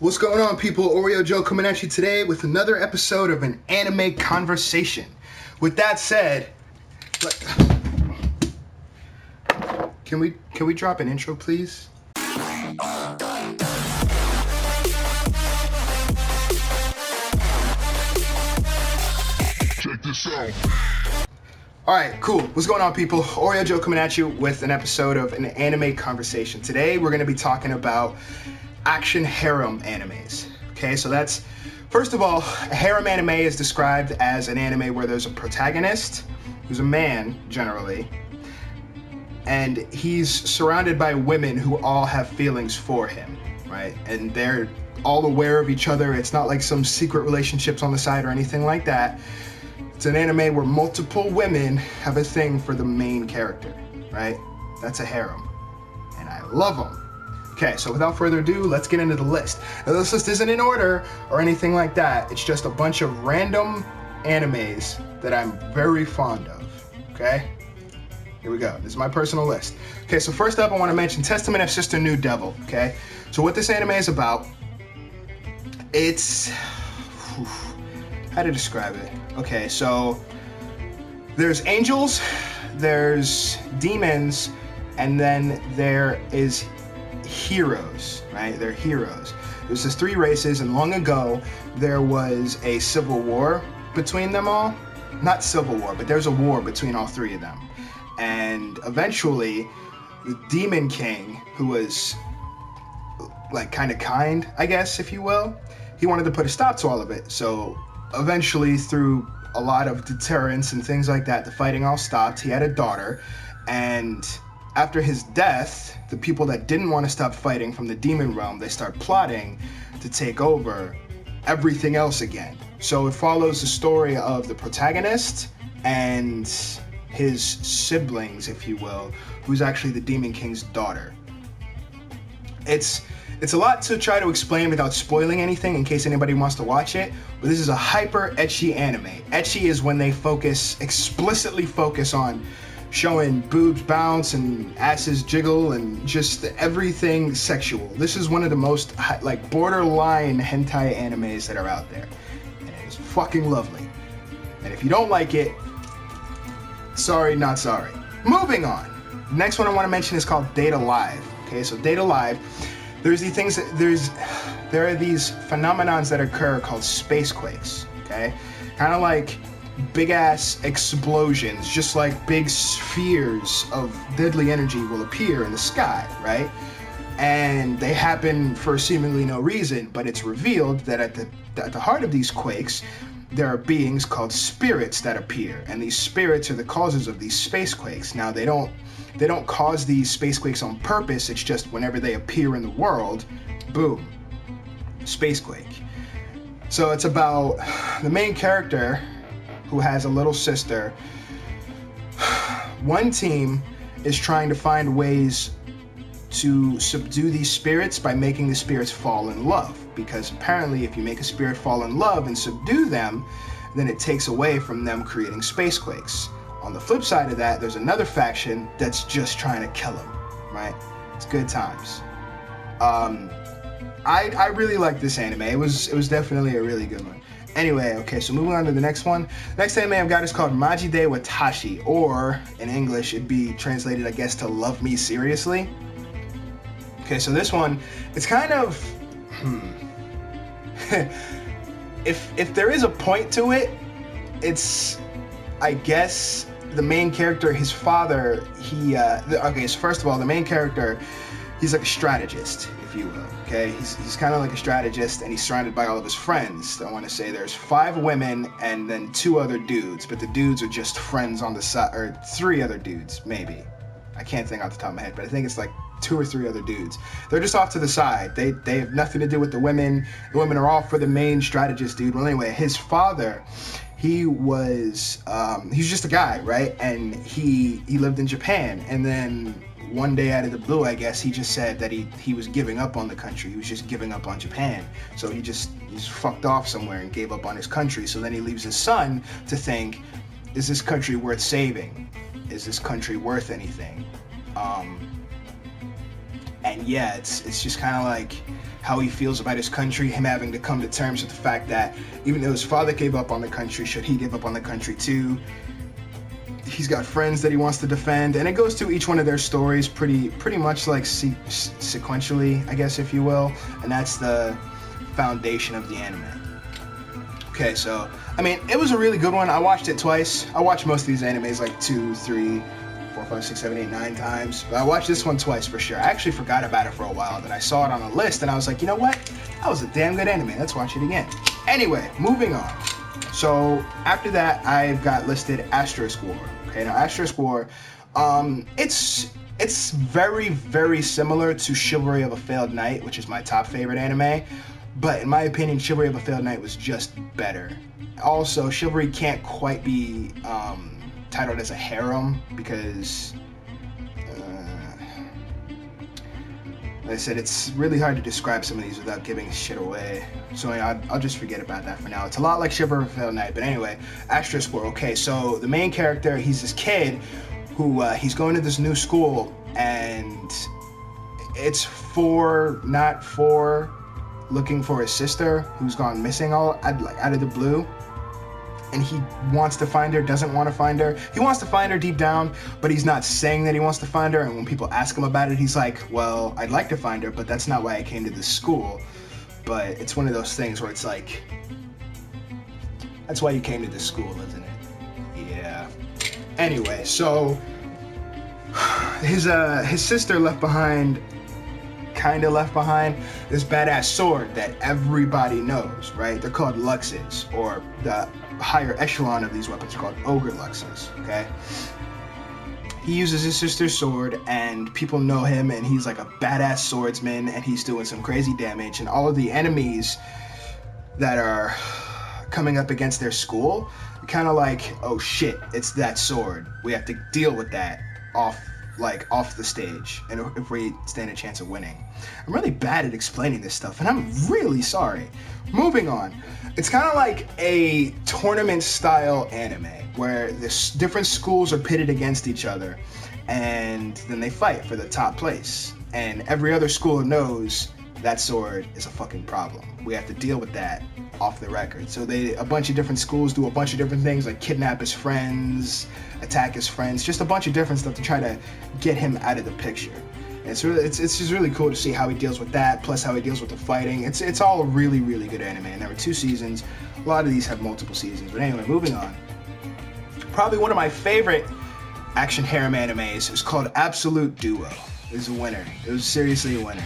What's going on, people? Oreo Joe coming at you today with another episode of an anime conversation. With that said, can we drop an intro, please? Check this out. Alright, cool. What's going on, people? Oreo Joe coming at you with an episode of an anime conversation. Today we're going to be talking about action harem animes. Okay, so that's, first of all, a harem anime is described as an anime where there's a protagonist who's a man, generally, and he's surrounded by women who all have feelings for him, right? And they're all aware of each other. It's not like some secret relationships on the side or anything like that. It's an anime where multiple women have a thing for the main character, right? That's a harem, and I love them. Okay, so without further ado, let's get into the list. Now, this list isn't in order or anything like that. It's just a bunch of random animes that I'm very fond of, okay? Here we go. This is my personal list. Okay, so first up, I want to mention Testament of Sister New Devil, okay? So what this anime is about, it's... how to describe it? Okay, so there's angels, there's demons, and then there is heroes, right? They're heroes. There's just three races, and long ago there was a civil war between them all. Not civil war, but there's a war between all three of them. And eventually the Demon King, who was like kind, I guess, if you will, he wanted to put a stop to all of it. So eventually, through a lot of deterrence and things like that, the fighting all stopped. He had a daughter, and after his death, the people that didn't want to stop fighting from the demon realm, they start plotting to take over everything else again. So it follows the story of the protagonist and his siblings, if you will, who's actually the Demon King's daughter. It's a lot to try to explain without spoiling anything in case anybody wants to watch it, but this is a hyper ecchi anime. Ecchi is when they explicitly focus on showing boobs bounce and asses jiggle and just everything sexual. This is one of the most like borderline hentai animes that are out there, and it is fucking lovely. And if you don't like it, sorry, not sorry. Moving on. Next one I want to mention is called Date A Live. Okay, so Date A Live, there are these phenomenons that occur called spacequakes. Okay, kind of like big ass explosions, just like big spheres of deadly energy will appear in the sky, right? And they happen for seemingly no reason, but it's revealed that at the heart of these quakes, there are beings called spirits that appear, and these spirits are the causes of these spacequakes. Now, they don't cause these spacequakes on purpose. It's just whenever they appear in the world, boom, spacequake. So it's about the main character who has a little sister. One team is trying to find ways to subdue these spirits by making the spirits fall in love, because apparently if you make a spirit fall in love and subdue them, then it takes away from them creating spacequakes. On the flip side of that, there's another faction that's just trying to kill them, right? It's good times. I really like this anime. It was definitely a really good one. Anyway, okay, so moving on to the next one. Next anime I've got is called Maji de Watashi, or in English it'd be translated, I guess, to Love Me Seriously. Okay, so this one, it's kind of, if there is a point to it, it's, I guess, the main character, his father, okay, so first of all, the main character, he's like a strategist, if you will, okay? He's kind of like a strategist, and he's surrounded by all of his friends. I want to say there's 5 women and then 2 other dudes, but the dudes are just friends on the side, or 3 other dudes, maybe. I can't think off the top of my head, but I think it's like 2 or 3 other dudes. They're just off to the side. They have nothing to do with the women. The women are all for the main strategist dude. Well, anyway, his father, he was he's just a guy, right? And he lived in Japan, and then one day out of the blue, I guess, he just said that he was giving up on the country. He was just giving up on Japan. So he's fucked off somewhere and gave up on his country. So then he leaves his son to think, is this country worth saving? Is this country worth anything? And yeah, it's just kind of like how he feels about his country, him having to come to terms with the fact that even though his father gave up on the country, should he give up on the country too? He's got friends that he wants to defend, and it goes through each one of their stories pretty much like sequentially, I guess, if you will, and that's the foundation of the anime. Okay, so, I mean, it was a really good one. I watched it twice. I watched most of these animes like 2, 3, 4, 5, 6, 7, 8, 9 times, but I watched this one twice for sure. I actually forgot about it for a while, then I saw it on a list, and I was like, you know what? That was a damn good anime. Let's watch it again. Anyway, moving on. So, after that, I've got listed Asterisk War. Okay, now Asterisk War, it's very, very similar to Chivalry of a Failed Knight, which is my top favorite anime. But in my opinion, Chivalry of a Failed Knight was just better. Also, Chivalry can't quite be titled as a harem because, like I said, it's really hard to describe some of these without giving shit away. So yeah, I'll just forget about that for now. It's a lot like Chivalry of a Failed Knight. But anyway, Asterisk War. Okay, so the main character, he's this kid who he's going to this new school, and it's not for looking for his sister who's gone missing out of the blue, and he wants to find her, doesn't want to find her. He wants to find her deep down, but he's not saying that he wants to find her, and when people ask him about it, he's like, well, I'd like to find her, but that's not why I came to this school. But it's one of those things where it's like, that's why you came to this school, isn't it? Yeah. Anyway, so his sister left behind this badass sword that everybody knows, right? They're called Luxes, or the higher echelon of these weapons are called Ogre Luxes, okay? He uses his sister's sword, and people know him, and he's like a badass swordsman, and he's doing some crazy damage, and all of the enemies that are coming up against their school, kind of like, oh shit, it's that sword. We have to deal with that off the stage, and if we stand a chance of winning. I'm really bad at explaining this stuff, and I'm really sorry. Moving on. It's kind of like a tournament style anime where the different schools are pitted against each other, and then they fight for the top place. And every other school knows that sword is a fucking problem. We have to deal with that off the record. So a bunch of different schools do a bunch of different things, like kidnap his friends, attack his friends, just a bunch of different stuff to try to get him out of the picture. And it's just really cool to see how he deals with that, plus how he deals with the fighting. It's all a really, really good anime, and there were 2 seasons. A lot of these have multiple seasons. But anyway, moving on. Probably one of my favorite action harem animes is called Absolute Duo. It was a winner. It was seriously a winner.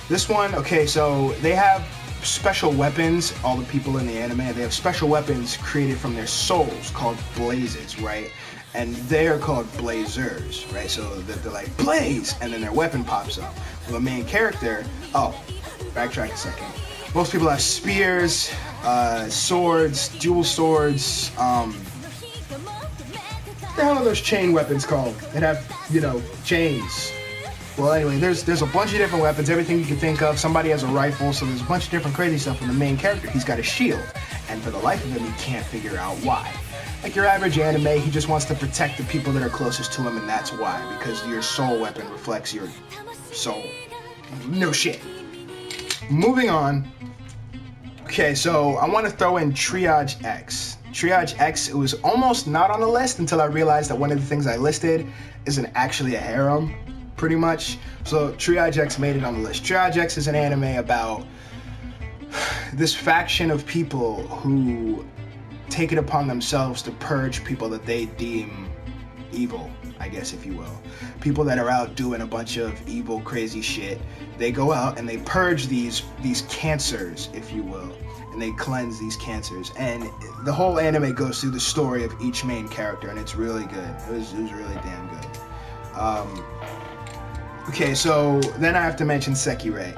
This one, okay, so they have special weapons, all the people in the anime, they have special weapons created from their souls called blazes, right? And they're called blazers, right? So they're like, blaze, and then their weapon pops up. Well, the main character, backtrack a second. Most people have spears, swords, dual swords, what the hell are those chain weapons called? That have, chains. Well, anyway, there's a bunch of different weapons, everything you can think of. Somebody has a rifle, so there's a bunch of different crazy stuff. And the main character, he's got a shield, and for the life of him, he can't figure out why. Like your average anime, he just wants to protect the people that are closest to him, and that's why, because your soul weapon reflects your soul. No shit. Moving on. Okay, so I want to throw in Triage X. Triage X, it was almost not on the list until I realized that one of the things I listed isn't actually a harem, pretty much. So Triage X made it on the list. Triage X is an anime about this faction of people who take it upon themselves to purge people that they deem evil, I guess, if you will. People that are out doing a bunch of evil, crazy shit. They go out and they purge these cancers, if you will, and they cleanse these cancers. And the whole anime goes through the story of each main character, and it's really good. It was really damn good. Okay, so then I have to mention Sekirei.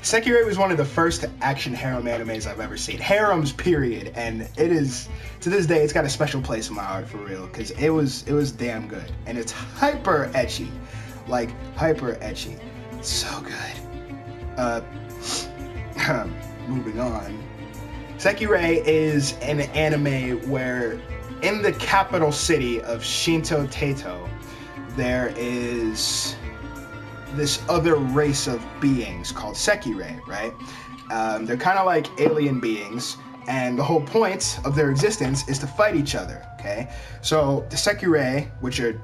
Sekirei was one of the first action harem animes I've ever seen. Harems, period. And it is, to this day, it's got a special place in my heart, for real, because it was damn good. And it's hyper ecchi. Like, hyper ecchi. So good. Moving on. Sekirei is an anime where in the capital city of Shinto Teito, there is this other race of beings called Sekirei, right? They're kind of like alien beings, and the whole point of their existence is to fight each other, okay? So the Sekirei, which are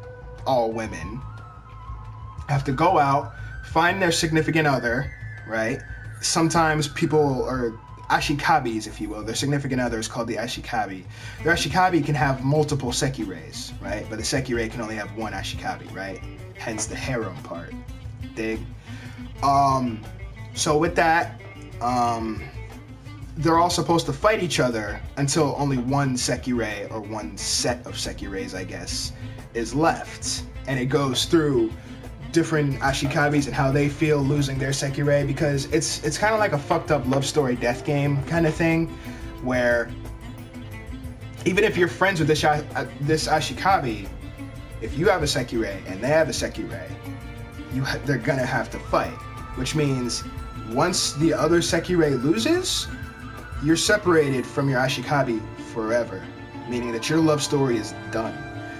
all women, have to go out, find their significant other, right? Sometimes people are ashikabis, if you will. Their significant other is called the ashikabi. Their ashikabi can have multiple sekireis, right? But the sekirei can only have one ashikabi, right? Hence the harem part. Dig? So with that, they're all supposed to fight each other until only one sekirei, or one set of sekireis, I guess, is left. And it goes through different ashikabis and how they feel losing their sekirei, because it's kind of like a fucked up love story death game kind of thing, where even if you're friends with this ashikabi, if you have a sekirei and they have a sekirei, they're gonna have to fight, which means once the other sekirei loses, you're separated from your ashikabi forever, meaning that your love story is done.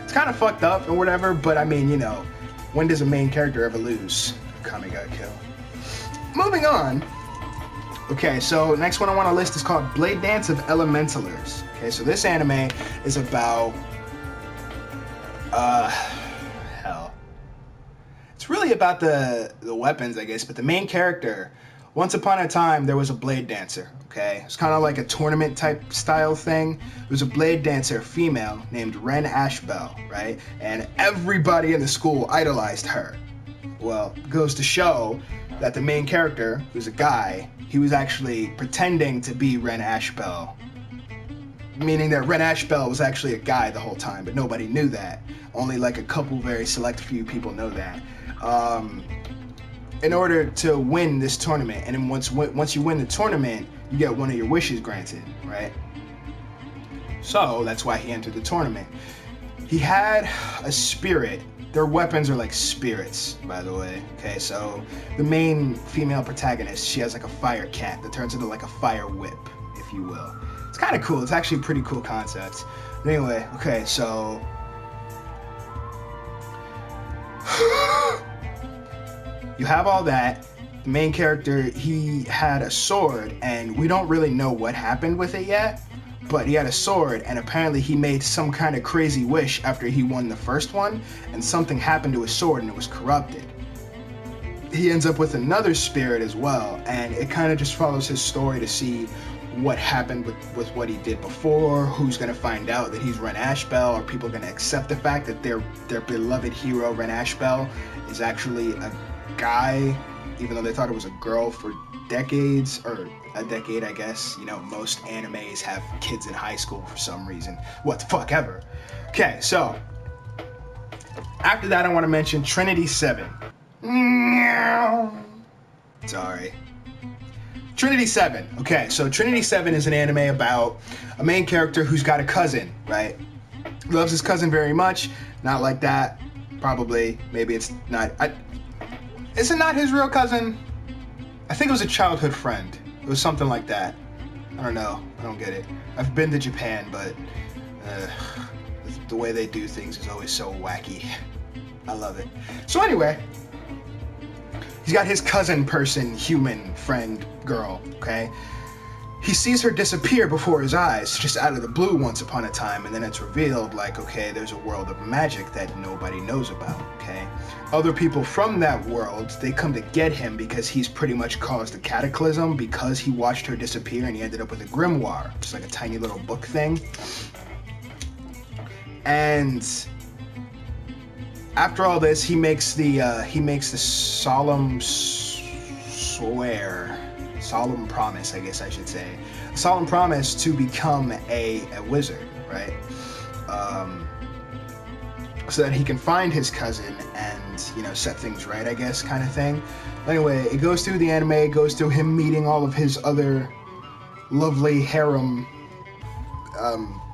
It's kind of fucked up or whatever, but I mean, you know, when does a main character ever lose? Kami got killed. Moving on. Okay, so next one I want to list is called Blade Dance of Elementalers. Okay, so this anime is about hell. It's really about the weapons, I guess, but the main character, once upon a time there was a blade dancer, okay? It's kind of like a tournament type style thing. There was a blade dancer, female, named Ren Ashbell, right? And everybody in the school idolized her. Well, it goes to show that the main character, who's a guy, he was actually pretending to be Ren Ashbell. Meaning that Ren Ashbell was actually a guy the whole time, but nobody knew that. Only like a couple very select few people know that. In order to win this tournament, and then once you win the tournament, you get one of your wishes granted, right? So that's why he entered the tournament. He had a spirit. Their weapons are like spirits, by the way. Okay, so the main female protagonist, she has like a fire cat that turns into like a fire whip, if you will. It's kind of cool. It's actually a pretty cool concept. But anyway, okay, so you have all that. The main character, he had a sword, and we don't really know what happened with it yet, but he had a sword, and apparently he made some kind of crazy wish after he won the first one, and something happened to his sword and it was corrupted. He ends up with another spirit as well, and it kind of just follows his story to see what happened with what he did before, who's going to find out that he's Ren Ashbell, or people going to accept the fact that their beloved hero, Ren Ashbell, is actually a guy, even though they thought it was a girl for decades, or a decade, I guess. You know, most animes have kids in high school for some reason. What the fuck ever. Okay, so after that, I want to mention Trinity VII. Sorry. Trinity VII. Okay, so Trinity VII is an anime about a main character who's got a cousin, right? Loves his cousin very much. Not like that. Probably. Maybe it's not. Is it not his real cousin? I think it was a childhood friend. It was something like that. I don't know. I don't get it. I've been to Japan, but the way they do things is always so wacky. I love it. So anyway, he's got his cousin person, human, friend, girl, okay? He sees her disappear before his eyes, just out of the blue once upon a time, and then it's revealed, like, okay, there's a world of magic that nobody knows about, okay? Other people from that world, they come to get him because he's pretty much caused a cataclysm because he watched her disappear and he ended up with a grimoire, just like a tiny little book thing. And after all this, he makes the solemn promise, I guess I should say. A solemn promise to become a wizard, right? So that he can find his cousin and, you know, set things right, I guess, kind of thing. Anyway, it goes through the anime, it goes through him meeting all of his other lovely harem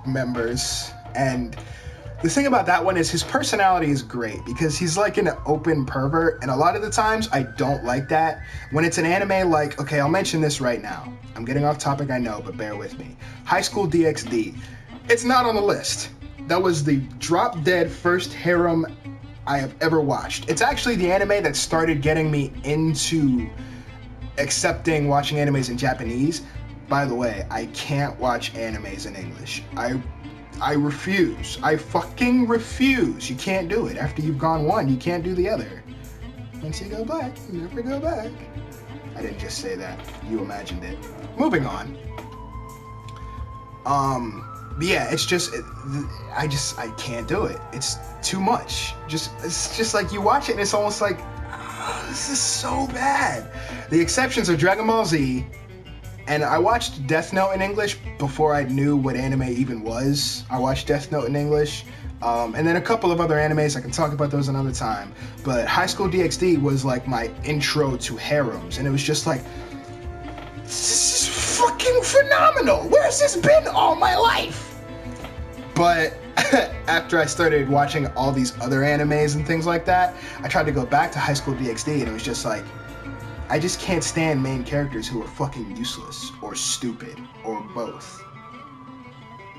members. And the thing about that one is his personality is great because he's like an open pervert, and a lot of the times I don't like that. When it's an anime like, okay, I'll mention this right now. I'm getting off topic, I know, but bear with me. High School DxD. It's not on the list. That was the drop-dead first harem I have ever watched. It's actually the anime that started getting me into accepting watching animes in Japanese. By the way, I can't watch animes in English. I refuse. I fucking refuse. You can't do it. After you've gone one, you can't do the other. Once you go back, you never go back. I didn't just say that. You imagined it. Moving on. Yeah, it's just, I can't do it. It's too much. It's just like you watch it and it's almost like, oh, this is so bad. The exceptions are Dragon Ball Z, and I watched Death Note in English before I knew what anime even was. I watched Death Note in English, and then a couple of other animes. I can talk about those another time. But High School DxD was like my intro to harems, and it was just like, this is fucking phenomenal. Where's this been all my life? But after I started watching all these other animes and things like that, I tried to go back to High School DxD, and it was just like, I just can't stand main characters who are fucking useless or stupid or both.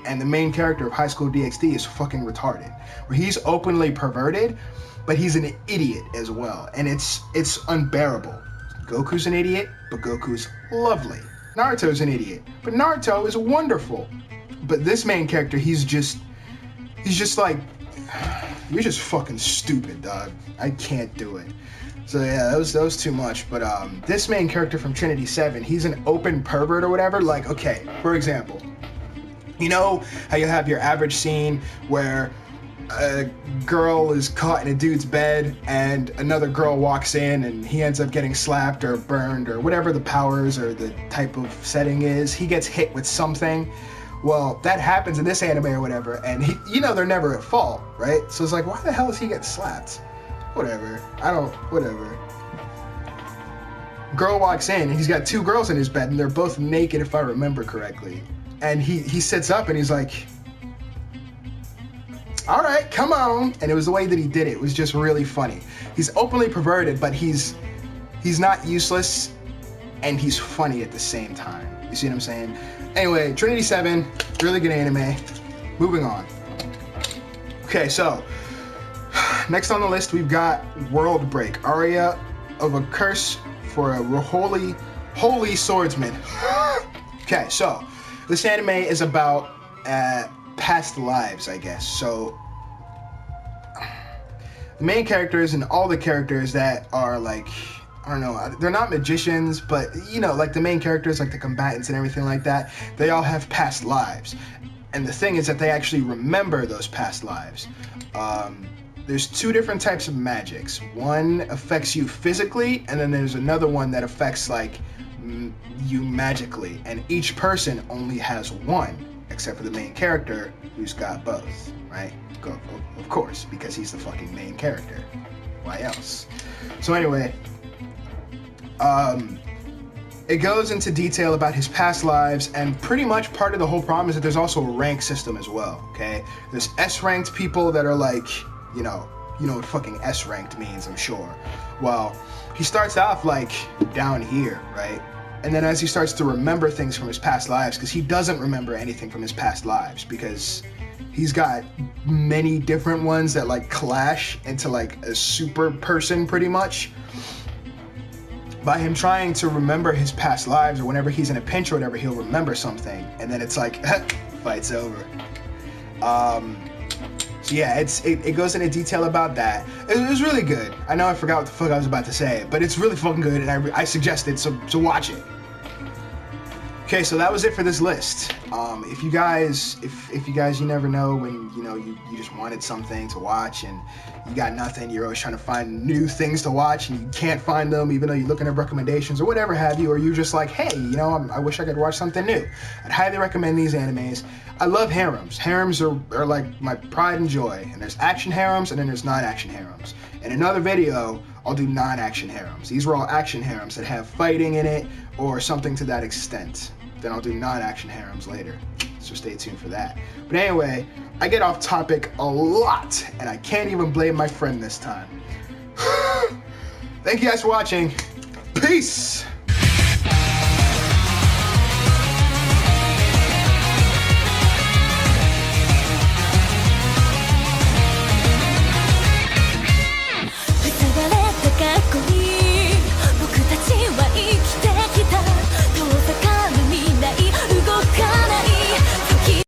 And the main character of High School DxD is fucking retarded, where he's openly perverted, but he's an idiot as well, and it's unbearable. Goku's an idiot, but Goku's lovely. Naruto's an idiot, but Naruto is wonderful. But this main character, he's just like, you're just fucking stupid, dog. I can't do it. So yeah, that was too much. But this main character from Trinity VII, he's an open pervert or whatever. Like, okay, for example, you know how you have your average scene where a girl is caught in a dude's bed and another girl walks in and he ends up getting slapped or burned or whatever the powers or the type of setting is. He gets hit with something. Well, that happens in this anime or whatever, and they're never at fault, right? So it's like, why the hell is he getting slapped? Whatever. Whatever. Girl walks in and he's got two girls in his bed and they're both naked if I remember correctly. And he sits up and he's like, all right, come on. And it was the way that he did it. It was just really funny. He's openly perverted, but he's not useless and he's funny at the same time. You see what I'm saying? Anyway, Trinity VII, really good anime. Moving on. Okay, so next on the list we've got Worldbreak, Aria of a Curse for a Holy Swordsman. Okay, so this anime is about past lives, I guess. So the main characters and all the characters that are like, I don't know, they're not magicians, but like the main characters, like the combatants and everything like that, they all have past lives. And the thing is that they actually remember those past lives. There's two different types of magics. One affects you physically, and then there's another one that affects like you magically. And each person only has one, except for the main character who's got both, right? Of course, because he's the fucking main character. Why else? So anyway, it goes into detail about his past lives, and pretty much part of the whole problem is that there's also a rank system as well, okay? There's S-ranked people that are like, you know what fucking S-ranked means, I'm sure. Well, he starts off like down here, right? And then as he starts to remember things from his past lives, because he doesn't remember anything from his past lives, because he's got many different ones that like clash into like a super person pretty much. By him trying to remember his past lives, or whenever he's in a pinch or whatever, he'll remember something, and then it's like, fight's over. So yeah, it goes into detail about that. It was really good. I know I forgot what the fuck I was about to say, but it's really fucking good, and I suggest it, so watch it. Okay, so that was it for this list. If you guys, you never know when, you just wanted something to watch and you got nothing, you're always trying to find new things to watch and you can't find them even though you're looking at recommendations or whatever have you, or you're just like, hey, I wish I could watch something new. I'd highly recommend these animes. I love harems. Harems are like my pride and joy, and there's action harems and then there's non-action harems. In another video, I'll do non-action harems. These were all action harems that have fighting in it or something to that extent. Then I'll do non-action harems later, so stay tuned for that. But anyway, I get off topic a lot, and I can't even blame my friend this time. Thank you guys for watching. Peace!